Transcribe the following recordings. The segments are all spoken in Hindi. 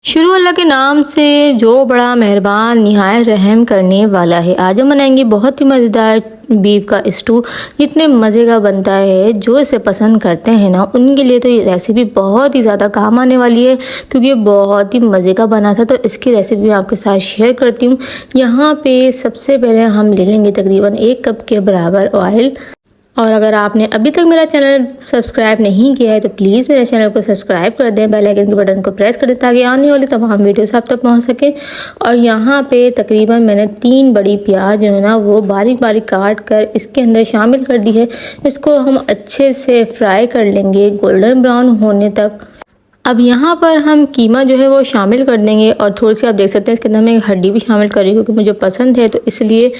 शुरू अल्लाह के नाम से जो बड़ा मेहरबान निहायत रहम करने वाला है। आज हम बनाएंगे बहुत ही मज़ेदार बीफ का स्टू। इतने मज़े का बनता है, जो इसे पसंद करते हैं ना उनके लिए तो ये रेसिपी बहुत ही ज़्यादा काम आने वाली है, क्योंकि ये बहुत ही मज़े का बना था। तो इसकी रेसिपी मैं आपके साथ शेयर करती हूँ। यहाँ पे सबसे पहले हम ले लेंगे तकरीबन 1 कप के बराबर ऑयल। और अगर आपने अभी तक मेरा चैनल सब्सक्राइब नहीं किया है तो प्लीज़ मेरे चैनल को सब्सक्राइब कर दें, बेल आइकन के बटन को प्रेस कर दें ताकि आने वाली तमाम वीडियोस आप तक पहुंच सके। और यहाँ पे तकरीबन मैंने 3 बड़ी प्याज जो है ना वो बारीक बारीक काट कर इसके अंदर शामिल कर दी है। इसको हम अच्छे से फ्राई कर लेंगे गोल्डन ब्राउन होने तक। अब यहाँ पर हम कीमा जो है वो शामिल कर देंगे, और थोड़ी सी आप देख सकते हैं इसके अंदर मैं एक हड्डी भी शामिल करी क्योंकि मुझे पसंद है, तो इसलिए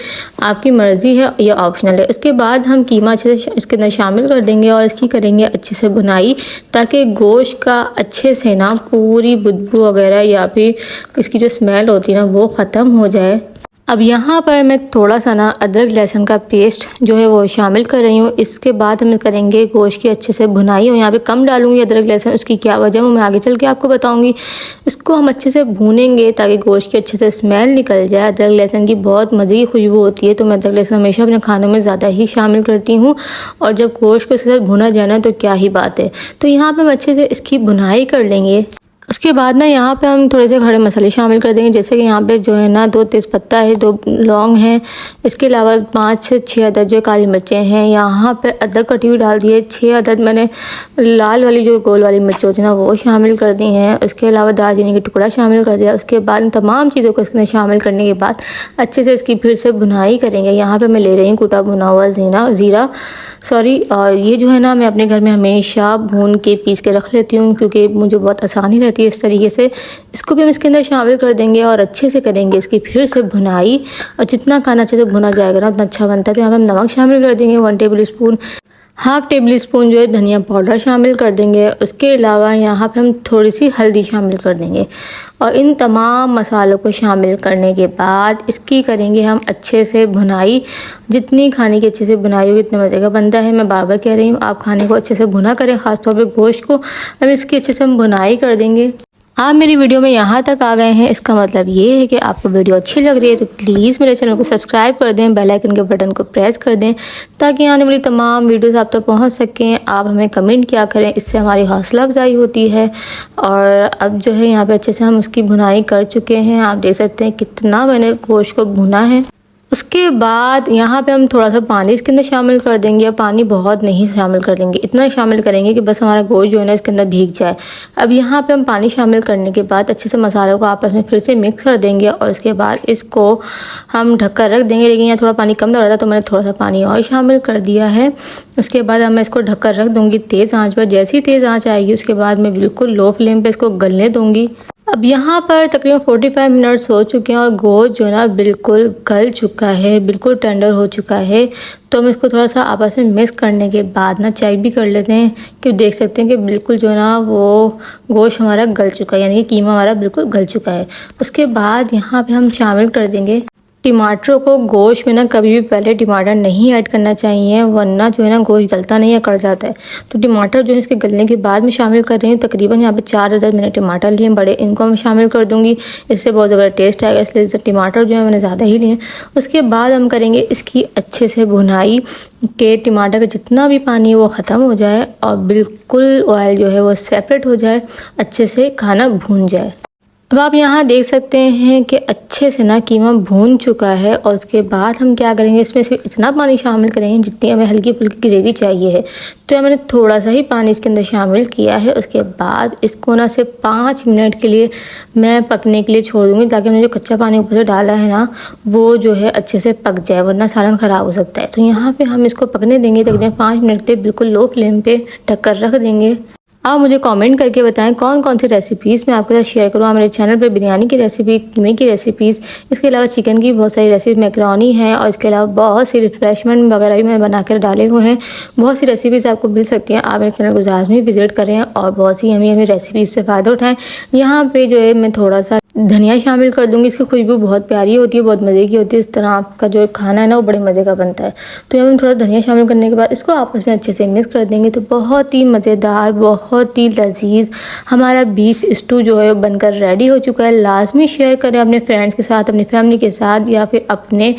आपकी मर्ज़ी है, या ऑप्शनल है। उसके बाद हम कीमा अच्छे से इसके अंदर शामिल कर देंगे और इसकी करेंगे अच्छे से भुनाई, ताकि गोश्त का अच्छे से ना पूरी बदबू वगैरह या फिर इसकी जो स्मेल होती है ना वो ख़त्म हो जाए। अब यहाँ पर मैं थोड़ा सा ना अदरक लहसुन का पेस्ट जो है वो शामिल कर रही हूँ। इसके बाद हम करेंगे गोश्त की अच्छे से भुनाई, और यहाँ पे कम डालूंगी अदरक लहसुन। उसकी क्या वजह है मैं आगे चल के आपको बताऊंगी। इसको हम अच्छे से भूनेंगे ताकि गोश्त की अच्छे से स्मेल निकल जाए। अदरक लहसुन की बहुत मज़े की खुशबू होती है, तो मैं अदरक लहसुन हमेशा अपने खानों में ज़्यादा ही शामिल करती हूँ। और जब गोश्त को इसके साथ भुना जाए ना तो क्या ही बात है। तो यहाँ पर हम अच्छे से इसकी भुनाई कर लेंगे। उसके बाद ना यहाँ पे हम थोड़े से खड़े मसाले शामिल कर देंगे, जैसे कि यहाँ पे जो है ना 2 तेज़पत्ता है, 2 लौंग हैं, इसके अलावा 5 से 6 अदद जो काली मिर्चें हैं। यहाँ पे अदरक कटी हुई डाल दी है, 6 अदद मैंने लाल वाली जो गोल वाली मिर्च होती है ना वो शामिल कर दी हैं। उसके अलावा दालचीनी का टुकड़ा शामिल कर दिया। उसके बाद तमाम चीज़ों को इसके शामिल करने के बाद अच्छे से इसकी फिर से भुनाई करेंगे। यहाँ पर मैं ले रही हूँ कुटा भुना हुआ ज़ीरा और ये जो है ना मैं अपने घर में हमेशा भून के पीस के रख लेती हूँ, क्योंकि मुझे बहुत आसानी रहती है इस तरीके से। इसको भी हम इसके अंदर शामिल कर देंगे और अच्छे से करेंगे इसकी फिर से भुनाई। और जितना खाना अच्छे से भुना जाएगा ना उतना अच्छा बनता है। तो यहाँ पर हम नमक शामिल कर देंगे 1 टेबल स्पून, 1/2 टेबल स्पून जो है धनिया पाउडर शामिल कर देंगे। उसके अलावा यहाँ पे हम थोड़ी सी हल्दी शामिल कर देंगे। और इन तमाम मसालों को शामिल करने के बाद इसकी करेंगे हम अच्छे से भुनाई। जितनी खाने की अच्छे से भुनाई होगी इतने मज़े का बनता है। मैं बार बार कह रही हूँ आप खाने को अच्छे से भुना करें, ख़ासतौर पर गोश्त को। अब इसकी अच्छे से हम भुनाई कर देंगे। आप मेरी वीडियो में यहाँ तक आ गए हैं, इसका मतलब ये है कि आपको वीडियो अच्छी लग रही है, तो प्लीज़ मेरे चैनल को सब्सक्राइब कर दें, बेल आइकन के बटन को प्रेस कर दें ताकि आने वाली तमाम वीडियोस आप तक पहुँच सकें। आप हमें कमेंट किया करें, इससे हमारी हौसला अफजाई होती है। और अब जो है यहाँ पे अच्छे से हम उसकी भुनाई कर चुके हैं। आप देख सकते हैं कितना मैंने गोश्त को भुना है। उसके बाद यहाँ पे हम थोड़ा सा पानी इसके अंदर शामिल कर देंगे। पानी बहुत नहीं शामिल कर देंगे, इतना शामिल करेंगे कि बस हमारा गोश्त जो है ना इसके अंदर भीग जाए। अब यहाँ पे हम पानी शामिल करने के बाद अच्छे से मसालों को आपस में फिर से मिक्स कर देंगे, और उसके बाद इसको हम ढककर रख देंगे। लेकिन यहाँ थोड़ा पानी कम लग रहा था तो मैंने थोड़ा सा पानी और शामिल कर दिया है। उसके बाद अब मैं इसको ढककर रख दूँगी तेज़ आँच पर। जैसी तेज़ आँच आएगी उसके बाद मैं बिल्कुल लो फ्लेम पर इसको गलने दूँगी। अब यहाँ पर तकरीबन 45 मिनट्स हो चुके हैं और गोश्त जो है ना बिल्कुल गल चुका है, बिल्कुल टेंडर हो चुका है। तो हम इसको थोड़ा सा आपस में मिक्स करने के बाद ना चेक भी कर लेते हैं कि देख सकते हैं कि बिल्कुल जो है ना वो गोश्त हमारा गल चुका है, यानी कि कीमा हमारा बिल्कुल गल चुका है। उसके बाद यहाँ पे हम शामिल कर देंगे टमाटरों को। गोश्त में ना कभी भी पहले टमाटर नहीं ऐड करना चाहिए, वरना जो है ना गोश्त गलता नहीं है, कड़ जाता है। तो टमाटर जो है इसके गलने के बाद में शामिल कर रही हूँ। तकरीबन यहाँ पे 4 अदद मैंने टमाटर लिए बड़े, इनको मैं शामिल कर दूँगी। इससे बहुत ज़्यादा टेस्ट आएगा, इसलिए टमाटर जो है मैंने ज़्यादा ही लिए। उसके बाद हम करेंगे इसकी अच्छे से भुनाई के टमाटर का जितना भी पानी है वो ख़त्म हो जाए और बिल्कुल ऑयल जो है वो सेपरेट हो जाए, अच्छे से खाना भून जाए। अब आप यहाँ देख सकते हैं कि अच्छे से ना कीमा भून चुका है। और उसके बाद हम क्या करेंगे, इसमें से इतना पानी शामिल करेंगे जितनी हमें हल्की फुल्की ग्रेवी चाहिए है। तो मैंने थोड़ा सा ही पानी इसके अंदर शामिल किया है। उसके बाद इसको ना सिर्फ 5 मिनट के लिए मैं पकने के लिए छोड़ दूँगी, ताकि हमने जो कच्चा पानी ऊपर से डाला है ना वो जो है अच्छे से पक जाए, वरना सालन ख़राब हो सकता है। तो यहाँ पर हम इसको पकने देंगे तकरीबन 5 मिनट के लिए, बिल्कुल लो फ्लेम पर ढक कर रख देंगे। आप मुझे कमेंट करके बताएं कौन कौन सी रेसिपीज़ मैं आपके साथ शेयर करूँ। आप मेरे चैनल पर बिरयानी की रेसिपी, कीमे की रेसिपीज़, इसके अलावा चिकन की बहुत सारी रेसिपी, मैकरोनी है, और इसके अलावा बहुत सी रिफ्रेशमेंट वगैरह भी मैं बना कर डाले हुए हैं। बहुत सी रेसिपीज़ आपको मिल सकती हैं। आप मेरे चैनल को लाज़मी विजिट करें और बहुत सी हमें रेसिपीज़ से फ़ायदा उठाएँ। यहाँ पर जो है मैं थोड़ा सा धनिया शामिल कर दूंगी। इसकी खुशबू बहुत प्यारी होती है, बहुत मज़े की होती है। इस तरह आपका जो खाना है ना वो बड़े मज़े का बनता है। तो यहाँ हम थोड़ा धनिया शामिल करने के बाद इसको आपस में अच्छे से मिक्स कर देंगे। तो बहुत ही मज़ेदार, बहुत ही लजीज हमारा बीफ स्टू जो है बनकर रेडी हो चुका है। लाजमी शेयर करें अपने फ्रेंड्स के साथ, अपनी फैमिली के साथ, या फिर अपने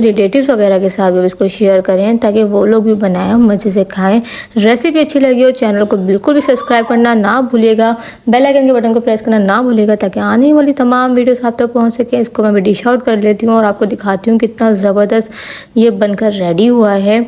रिलेटिव्स वगैरह के साथ भी इसको शेयर करें ताकि वो लोग भी बनाएं, मज़े से खाएं। रेसिपी अच्छी लगी हो चैनल को बिल्कुल भी सब्सक्राइब करना ना भूलिएगा, बेल आइकन के बटन को प्रेस करना ना भूलिएगा ताकि आने वाली तमाम वीडियोस आप तक पहुंच सके। इसको मैं भी डिश आउट कर लेती हूँ और आपको दिखाती हूँ कितना ज़बरदस्त ये बनकर रेडी हुआ है।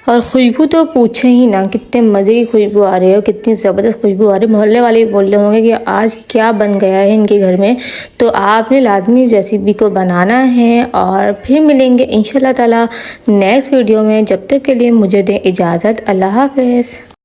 और खुशबू तो पूछे ही ना, कितने मज़े की खुशबू आ रही है, कितनी ज़बरदस्त खुशबू आ रही है। मोहल्ले वाले भी बोल रहे होंगे कि आज क्या बन गया है इनके घर में। तो आपने लाजमी रेसिपी को बनाना है और फिर मिलेंगे इंशाल्लाह ताला नेक्स्ट वीडियो में। जब तक के लिए मुझे दें इजाज़त। अल्लाह हाफ़िज़।